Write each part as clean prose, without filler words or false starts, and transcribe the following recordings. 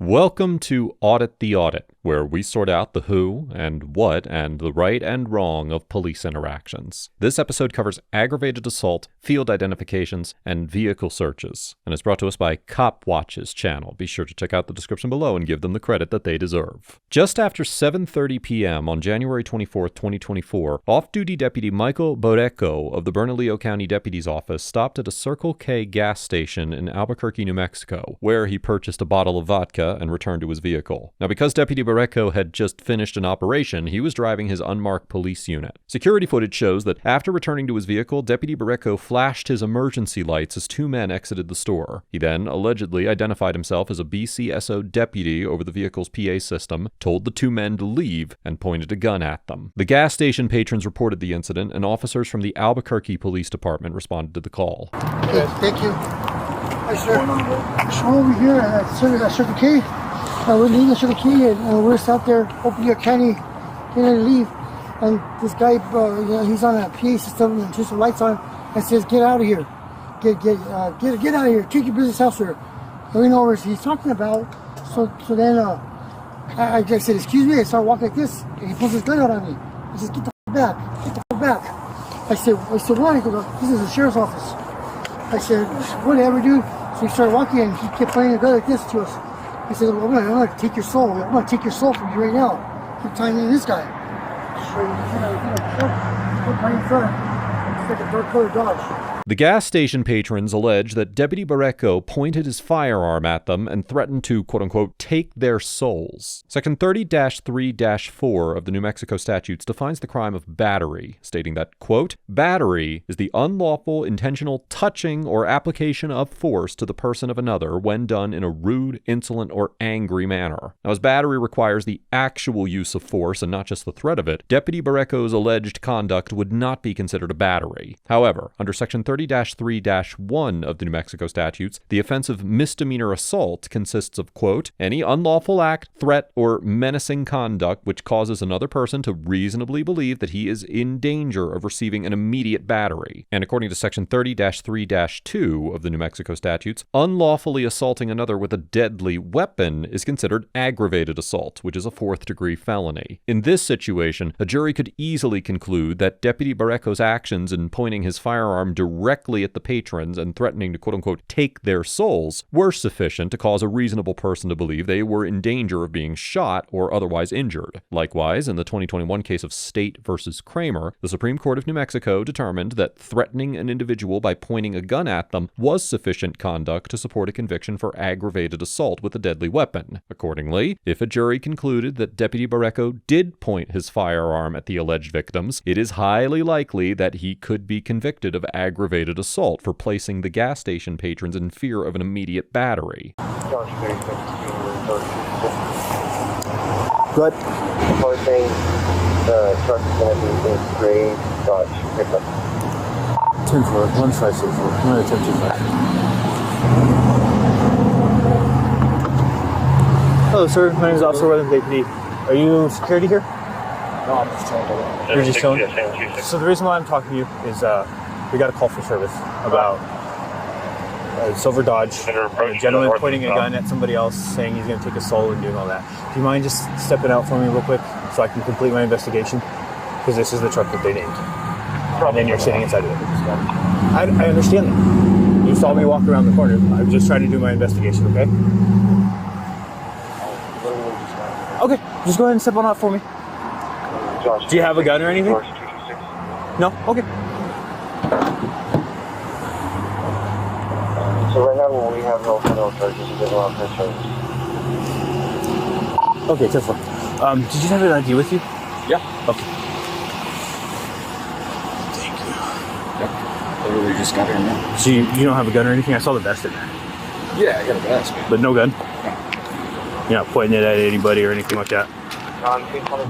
Welcome to Audit the Audit, where we sort out the who and what and the right and wrong of police interactions. This episode covers aggravated assault, field identifications, and vehicle searches, and is brought to us by Cop Watch's channel. Be sure to check out the description below and give them the credit that they deserve. Just after 7:30 p.m. on January 24, 2024, off-duty Deputy Michael Boreco of the Bernalillo County Deputy's Office stopped at a Circle K gas station in Albuquerque, New Mexico, where he purchased a bottle of vodka and returned to his vehicle. Now, because Deputy Boreco had just finished an operation, he was driving his unmarked police unit. Security footage shows that after returning to his vehicle, Deputy Boreco flashed his emergency lights as two men exited the store. He then allegedly identified himself as a BCSO deputy over the vehicle's PA system, told the two men to leave, and pointed a gun at them. The gas station patrons reported the incident, and officers from the Albuquerque Police Department responded to the call. Okay, thank you. Hi, sir. I'm over here at Circle K. We're leaving Circle K, and we're just out there opening a candy, getting ready to leave. And this guy, he's on a PA system and turns some lights on and says, "Get out of here! Get out of here! Take your business elsewhere." And we know what he's talking about. So then I said, "Excuse me." I started walking like this, and he pulls his gun out on me. I said, "Get the back! Get the back!" I said, "Why?" He goes, "This is the sheriff's office." I said, "Whatever, dude." So he started walking, and he kept pointing a gun like this to us. I said, "Well, I'm going to take your soul. I'm going to take your soul from you right now." Keep tying in this guy. So he's right in front. It's like a dark-colored Dodge. The gas station patrons allege that Deputy Boreco pointed his firearm at them and threatened to, quote-unquote, take their souls. Section 30-3-4 of the New Mexico statutes defines the crime of battery, stating that, quote, battery is the unlawful, intentional touching or application of force to the person of another when done in a rude, insolent, or angry manner. Now, as battery requires the actual use of force and not just the threat of it, Deputy Boreco's alleged conduct would not be considered a battery. However, under Section 30-3-1 of the New Mexico statutes, the offense of misdemeanor assault consists of, quote, any unlawful act, threat, or menacing conduct which causes another person to reasonably believe that he is in danger of receiving an immediate battery. And according to Section 30-3-2 of the New Mexico statutes, unlawfully assaulting another with a deadly weapon is considered aggravated assault, which is a fourth-degree felony. In this situation, a jury could easily conclude that Deputy Boreco's actions in pointing his firearm directly at the patrons and threatening to quote-unquote take their souls were sufficient to cause a reasonable person to believe they were in danger of being shot or otherwise injured. Likewise, in the 2021 case of State versus Kramer, the Supreme Court of New Mexico determined that threatening an individual by pointing a gun at them was sufficient conduct to support a conviction for aggravated assault with a deadly weapon. Accordingly, if a jury concluded that Deputy Boreco did point his firearm at the alleged victims, it is highly likely that he could be convicted of aggravated assault for placing the gas station patrons in fear of an immediate battery. Good. First thing, the truck is going to be in gray Dodge pickup. 10-4, 1564. I'm going to attempt 25. Hello, sir. My name is Officer Weather Deputy. Are you security here? No, I'm just chilling. You're just chilling? So the reason why I'm talking to you is we got a call for service about a silver Dodge, a gentleman pointing a gun at somebody else saying he's going to take a soul and doing all that. Do you mind just stepping out for me real quick so I can complete my investigation? Because this is the truck that they named. And then you're sitting inside of it. I understand that. You saw me walk around the corner. I'm just trying to do my investigation, okay? Okay, just go ahead and step on out for me. Do you have a gun or anything? No? Okay. So right now we have no federal charges. We have no charges. Okay, 10-4. Did you have an ID with you? Yeah. Okay. Thank you. Yep. Literally just got here now. So you don't have a gun or anything? I saw the vest in there. Yeah, I got a vest, man. But no gun? No. You're not pointing it at anybody or anything like that?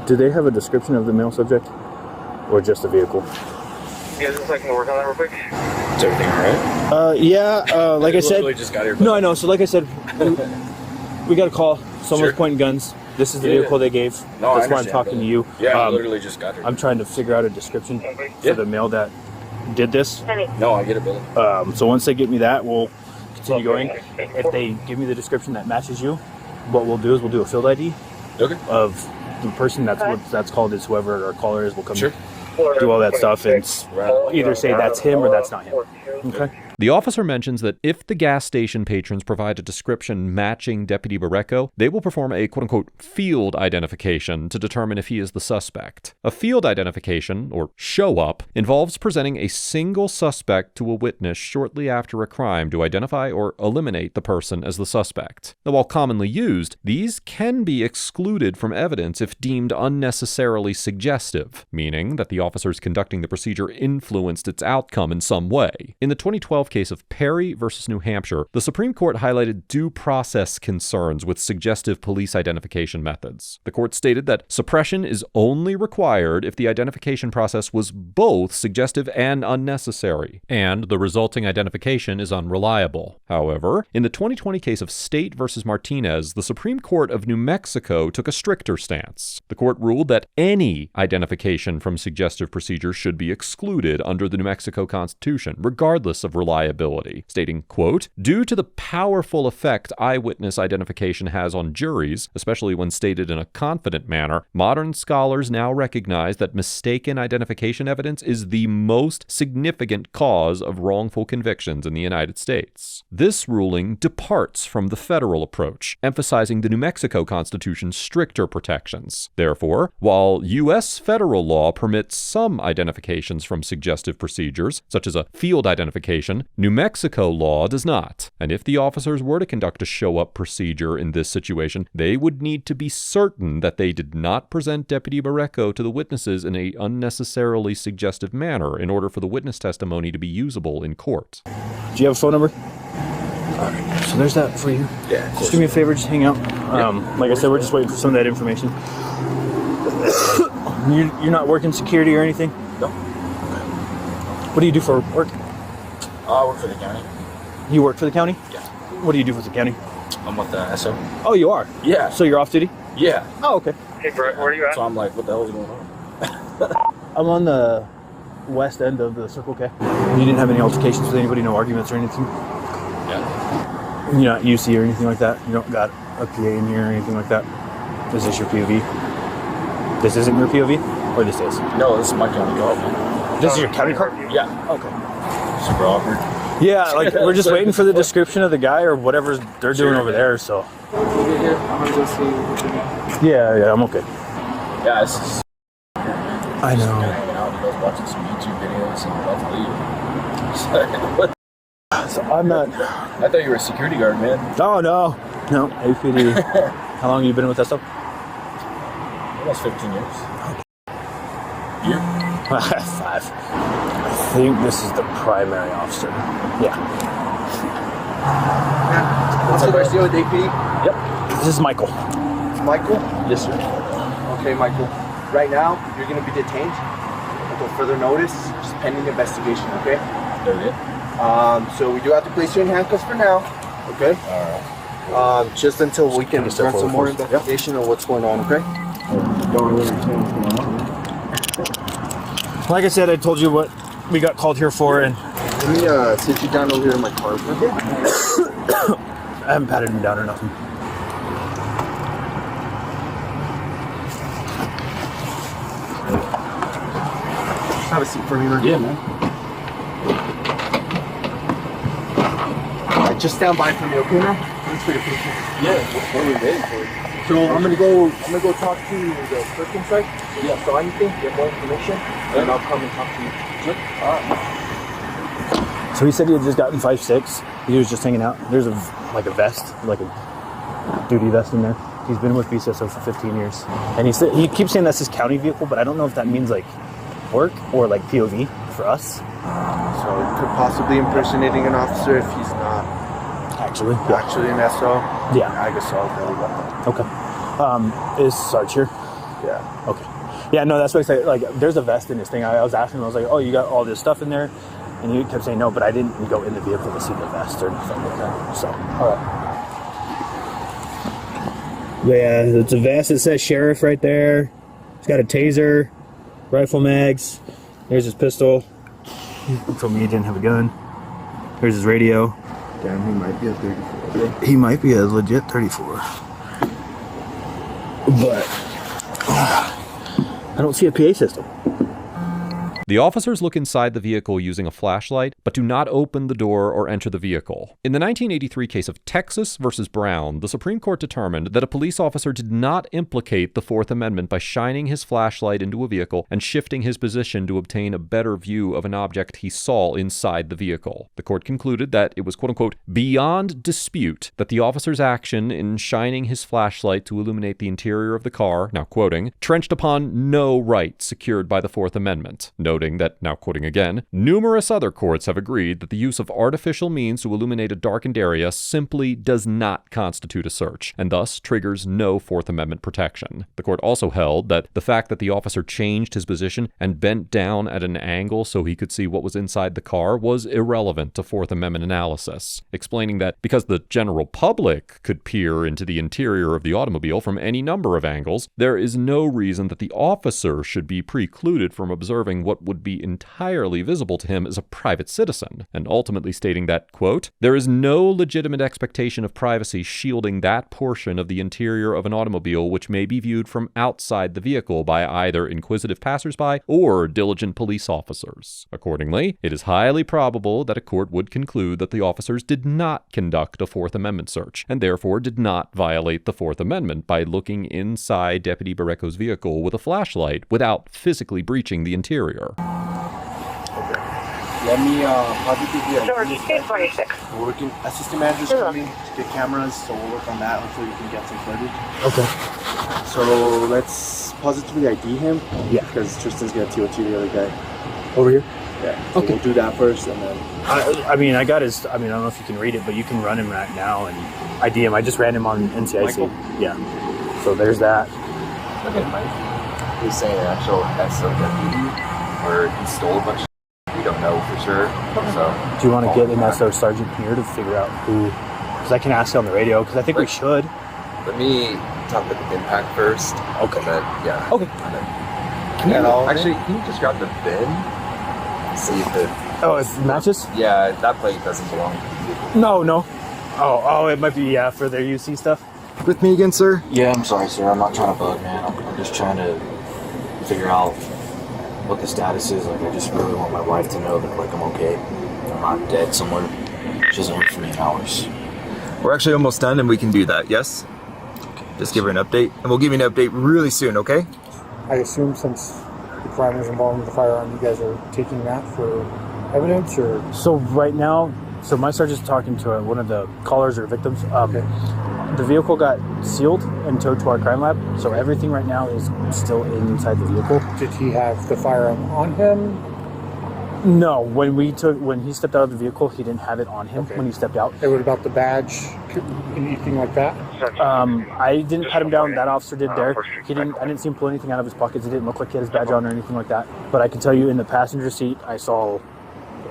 Do they have a description of the male subject? Or just the vehicle? Yeah, just I can work on that real quick. Is everything alright? Like I said. Just got here, no, I know. So like I said, we got a call. Someone's pointing guns. This is the vehicle they gave. No, that's why I'm talking to you. Yeah, I literally just got here. I'm trying to figure out a description for the male that did this. No, I get it, Billy. So once they get me that, we'll continue going. If they give me the description that matches you, what we'll do is we'll do a field ID of the person. That's what that's called. Is whoever our caller is will come do all that stuff and either say that's him or that's not him. Okay. The officer mentions that if the gas station patrons provide a description matching Deputy Barreco, they will perform a quote-unquote field identification to determine if he is the suspect. A field identification, or show-up, involves presenting a single suspect to a witness shortly after a crime to identify or eliminate the person as the suspect. Now, while commonly used, these can be excluded from evidence if deemed unnecessarily suggestive, meaning that the officers conducting the procedure influenced its outcome in some way. In the 2012 case of Perry versus New Hampshire, the Supreme Court highlighted due process concerns with suggestive police identification methods. The court stated that suppression is only required if the identification process was both suggestive and unnecessary, and the resulting identification is unreliable. However, in the 2020 case of State versus Martinez, the Supreme Court of New Mexico took a stricter stance. The court ruled that any identification from suggestive procedure should be excluded under the New Mexico Constitution, regardless of reliability, stating, quote, due to the powerful effect eyewitness identification has on juries, especially when stated in a confident manner, modern scholars now recognize that mistaken identification evidence is the most significant cause of wrongful convictions in the United States. This ruling departs from the federal approach, emphasizing the New Mexico Constitution's stricter protections. Therefore, while U.S. federal law permits some identifications from suggestive procedures, such as a field identification, New Mexico law does not, and if the officers were to conduct a show-up procedure in this situation, they would need to be certain that they did not present Deputy Barreco to the witnesses in an unnecessarily suggestive manner in order for the witness testimony to be usable in court. Do you have a phone number? So there's that for you. Yeah. Just do me a favor, just hang out. Like I said, we're just waiting for some of that information. You're not working security or anything? No. What do you do for work? I work for the county. You work for the county? Yeah. What do you do for the county? I'm with the SO. Oh, you are? Yeah. So you're off duty? Yeah. Oh, okay. Hey, Brett, where are you at? So I'm like, what the hell is going on? I'm on the west end of the Circle K. You didn't have any altercations with anybody, no arguments or anything? Yeah. You're not UC or anything like that? You don't got a PA in here or anything like that? Is this your POV? This isn't your POV? Or this is? No, this is my county car. This is your county car? Yeah. Okay. Super awkward. Yeah, like we're just waiting for the description of the guy or whatever they're doing over there, so. I'm gonna go see. Yeah, I'm okay. Yeah, it's just I know. hanging out. You guys watching some YouTube videos and let's leave. What? So I'm not. I thought you were a security guard, man. Oh, no. No, APD. How long have you been with that stuff? Almost 15 years. You? 5. I think this is the primary officer. Yeah. What's the first deal with APD? Yep. This is Michael. Michael? Yes, sir. Okay, Michael. Right now, you're going to be detained until further notice, just pending investigation, okay? Okay. So we do have to place you in handcuffs for now, okay? Alright. Just until we can run step some more forward. investigation of what's going on, okay? Don't really understand what's going on. Like I said, I told you what we got called here for, and Let me sit you down over here in my car, okay? I haven't patted him down or nothing. Have a seat for me, man. Yeah, man. Just stand by for me, okay, man? Thanks for your patience. Yeah, what are we waiting for? So I'm gonna go talk to the clerk inside. Yeah. So anything, get more information, and I'll come and talk to you. Sure. Alright. So he said he had just gotten 5.6. He was just hanging out. There's a vest, like a duty vest in there. He's been with BCSO for 15 years. And he keeps saying that's his county vehicle, but I don't know if that means like work or like POV for us. So could possibly impersonating an officer if he's not Actually. actually an SO. Yeah. I guess I'll go with that. Okay. Is Sarge here? Yeah. Okay. Yeah, no, that's what I said. Like, there's a vest in his thing. I was asking him, I was like, oh, you got all this stuff in there? And he kept saying no, but I didn't go in the vehicle to see the vest or anything like that. So, all right. Yeah, it's a vest. It says sheriff right there. It's got a taser, rifle mags. There's his pistol. He told me he didn't have a gun. Here's his radio. Damn, he might be a 34. He might be a legit 34. but I don't see a PA system. The officers look inside the vehicle using a flashlight, but do not open the door or enter the vehicle. In the 1983 case of Texas versus Brown, the Supreme Court determined that a police officer did not implicate the Fourth Amendment by shining his flashlight into a vehicle and shifting his position to obtain a better view of an object he saw inside the vehicle. The court concluded that it was, quote-unquote, beyond dispute that the officer's action in shining his flashlight to illuminate the interior of the car, now quoting, trenched upon no right secured by the Fourth Amendment. Noting that, now quoting again, numerous other courts have agreed that the use of artificial means to illuminate a darkened area simply does not constitute a search, and thus triggers no Fourth Amendment protection. The court also held that the fact that the officer changed his position and bent down at an angle so he could see what was inside the car was irrelevant to Fourth Amendment analysis, explaining that because the general public could peer into the interior of the automobile from any number of angles, there is no reason that the officer should be precluded from observing what would be entirely visible to him as a private citizen, and ultimately stating that, quote, there is no legitimate expectation of privacy shielding that portion of the interior of an automobile which may be viewed from outside the vehicle by either inquisitive passersby or diligent police officers. Accordingly, it is highly probable that a court would conclude that the officers did not conduct a Fourth Amendment search, and therefore did not violate the Fourth Amendment by looking inside Deputy Barreco's vehicle with a flashlight without physically breaching the interior. Let me positively George, 226. we're working. Assistant manager's coming to get cameras, so we'll work on that until we can get some footage. Okay. So let's positively ID him. Yeah. Because Tristan's gonna TOT the other guy. Over here? Yeah. So Okay. we'll do that first, and then. I mean, I got his. I mean, I don't know if you can read it, but you can run him right now and ID him. I just ran him on NCIC. Michael? Yeah. So there's that. Okay, Mike. He's saying an actual SO deputy, or he stole a bunch of shit. We don't know for sure. So, Do you want to get an SO sergeant here to figure out who? Because I can ask you on the radio. Because I think we should. let me talk with the impact first. Okay. And then, yeah. Okay. Can you, actually, can you just grab the bin? See if it. Oh, it matches? Yeah, that plate doesn't belong to the vehicle. No. Oh, it might be for their UC stuff. With me again, sir? Yeah, I'm sorry, sir. I'm not trying to bug, man. I'm just trying to figure out what the status is. Like, I just really want my wife to know that, like, I'm okay. I'm not dead somewhere. She hasn't heard from me in hours. We're actually almost done and we can do that, yes? Just give her an update. And we'll give you an update really soon, okay? I assume since the crime was involved with the firearm, you guys are taking that for evidence, or? So right now, my sergeant's talking to one of the callers or victims. Okay. The vehicle got sealed and towed to our crime lab, so everything right now is still inside the vehicle. Did he have the firearm on him? No, when he stepped out of the vehicle, he didn't have it on him when he stepped out. And what about the badge? Anything like that? I didn't pat him down. That officer did there. I didn't see him pull anything out of his pockets. It didn't look like he had his badge on or anything like that. But I can tell you, in the passenger seat, I saw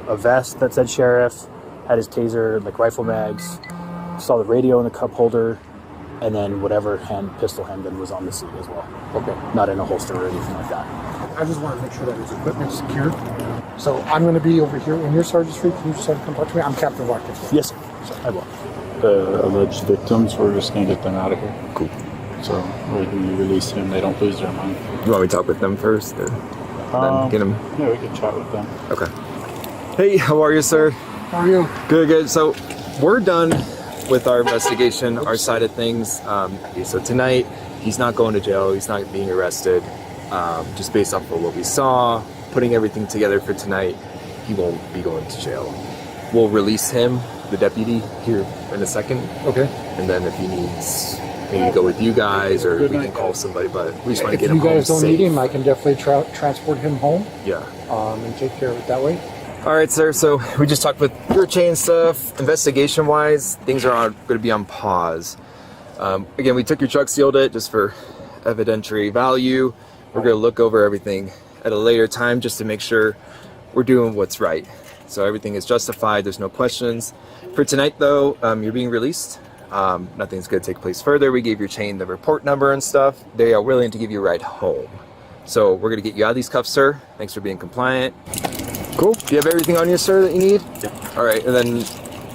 a vest that said sheriff, had his taser, like rifle mags, saw the radio in the cup holder, and then whatever pistol handgun was on the seat as well. Okay. Not in a holster or anything like that. I just want to make sure that his equipment's secured. So I'm going to be over here in your sergeant's street. Can you just have him come talk to me? I'm Captain Watkins. Yes, I will. The alleged victims, we're just going to get them out of here. Cool. So when you release them, they don't lose their mind. You want me to talk with them first? Or then get them? Yeah, we can chat with them. Okay. Hey, how are you, sir? How are you? Good. So we're done with our investigation, our side of things. So tonight, he's not going to jail. He's not being arrested. Just based off of what we saw, putting everything together for tonight, he won't be going to jail. We'll release him, the deputy, here in a second. Okay. And then if he needs maybe go with you guys, or we can call somebody, but we just want to get him home If you guys don't safe. need him, I can definitely transport him home. Yeah. And take care of it that way. All right, sir. So we just talked with your chain stuff. Investigation-wise, things are going to be on pause. Again, we took your truck, sealed it just for evidentiary value. We're going to look over everything at a later time just to make sure we're doing what's right. So everything is justified. There's no questions. For tonight, though, you're being released. Nothing's going to take place further. We gave your chain the report number and stuff. They are willing to give you a ride home. So we're going to get you out of these cuffs, sir. Thanks for being compliant. Cool. Do you have everything on you, sir, that you need? Yeah. All right, and then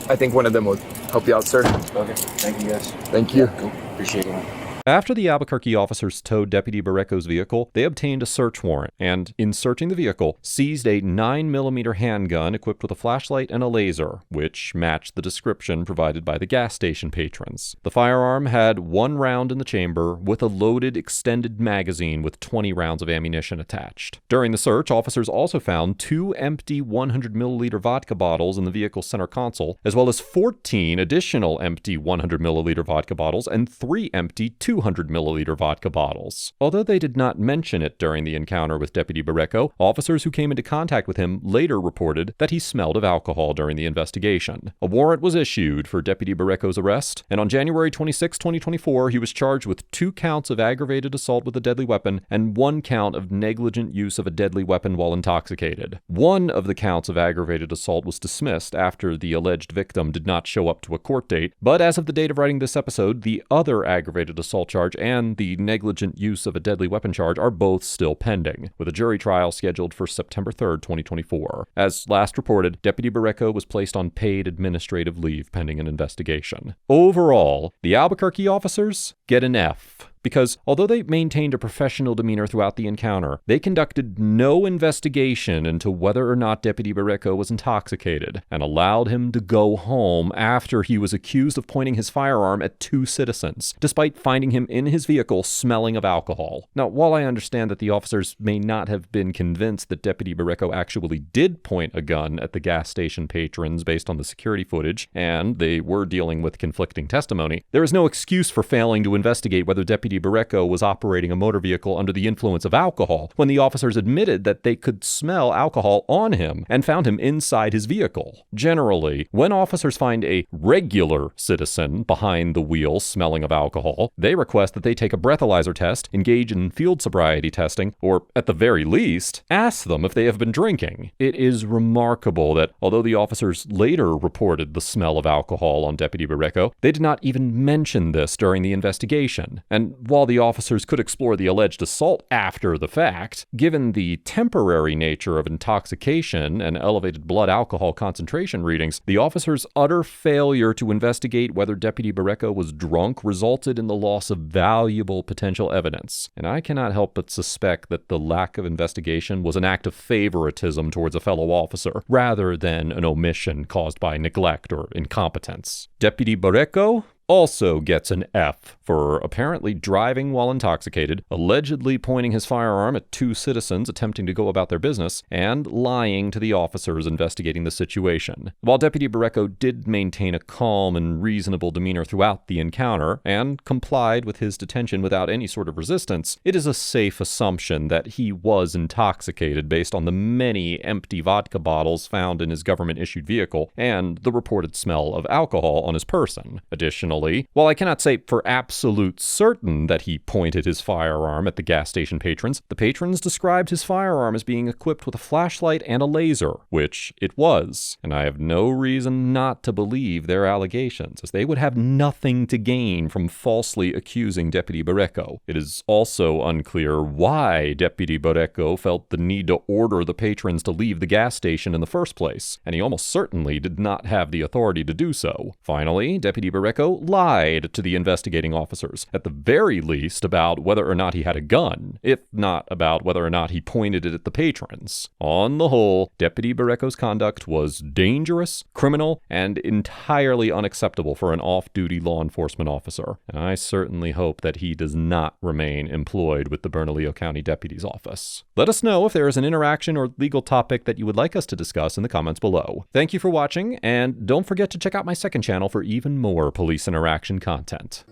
I think one of them will help you out, sir. Okay. Thank you, guys. Thank you. Cool. Appreciate it. After the Albuquerque officers towed Deputy Barreco's vehicle, they obtained a search warrant and, in searching the vehicle, seized a 9mm handgun equipped with a flashlight and a laser, which matched the description provided by the gas station patrons. The firearm had 1 round in the chamber with a loaded extended magazine with 20 rounds of ammunition attached. During the search, officers also found 2 empty 100ml vodka bottles in the vehicle's center console, as well as 14 additional empty 100ml vodka bottles and 3 empty 200ml vodka bottles. Although they did not mention it during the encounter with Deputy Barreco, officers who came into contact with him later reported that he smelled of alcohol during the investigation. A warrant was issued for Deputy Barreco's arrest, and on January 26, 2024, he was charged with 2 counts of aggravated assault with a deadly weapon and 1 count of negligent use of a deadly weapon while intoxicated. One of the counts of aggravated assault was dismissed after the alleged victim did not show up to a court date, but as of the date of writing this episode, the other aggravated assault charge and the negligent use of a deadly weapon charge are both still pending, with a jury trial scheduled for September 3rd, 2024. As last reported, Deputy Barreco was placed on paid administrative leave pending an investigation. Overall, the Albuquerque officers get an F. Because although they maintained a professional demeanor throughout the encounter, they conducted no investigation into whether or not Deputy Barreco was intoxicated and allowed him to go home after he was accused of pointing his firearm at 2 citizens, despite finding him in his vehicle smelling of alcohol. Now, while I understand that the officers may not have been convinced that Deputy Barreco actually did point a gun at the gas station patrons based on the security footage, and they were dealing with conflicting testimony, there is no excuse for failing to investigate whether Deputy Barreco was operating a motor vehicle under the influence of alcohol when the officers admitted that they could smell alcohol on him and found him inside his vehicle. Generally, when officers find a regular citizen behind the wheel smelling of alcohol, they request that they take a breathalyzer test, engage in field sobriety testing, or at the very least, ask them if they have been drinking. It is remarkable that although the officers later reported the smell of alcohol on Deputy Barreco, they did not even mention this during the investigation. And while the officers could explore the alleged assault after the fact, given the temporary nature of intoxication and elevated blood alcohol concentration readings, the officers' utter failure to investigate whether Deputy Barreco was drunk resulted in the loss of valuable potential evidence. And I cannot help but suspect that the lack of investigation was an act of favoritism towards a fellow officer, rather than an omission caused by neglect or incompetence. Deputy Barreco also gets an F for apparently driving while intoxicated, allegedly pointing his firearm at 2 citizens attempting to go about their business, and lying to the officers investigating the situation. While Deputy Barreco did maintain a calm and reasonable demeanor throughout the encounter, and complied with his detention without any sort of resistance, it is a safe assumption that he was intoxicated based on the many empty vodka bottles found in his government-issued vehicle and the reported smell of alcohol on his person. Additionally, while I cannot say for absolute certain that he pointed his firearm at the gas station patrons, the patrons described his firearm as being equipped with a flashlight and a laser, which it was, and I have no reason not to believe their allegations, as they would have nothing to gain from falsely accusing Deputy Barreco. It is also unclear why Deputy Barreco felt the need to order the patrons to leave the gas station in the first place, and he almost certainly did not have the authority to do so. Finally, Deputy Barreco lied to the investigating officers, at the very least about whether or not he had a gun, if not about whether or not he pointed it at the patrons. On the whole, Deputy Barreco's conduct was dangerous, criminal, and entirely unacceptable for an off-duty law enforcement officer, and I certainly hope that he does not remain employed with the Bernalillo County Deputy's Office. Let us know if there is an interaction or legal topic that you would like us to discuss in the comments below. Thank you for watching, and don't forget to check out my second channel for even more police interaction content.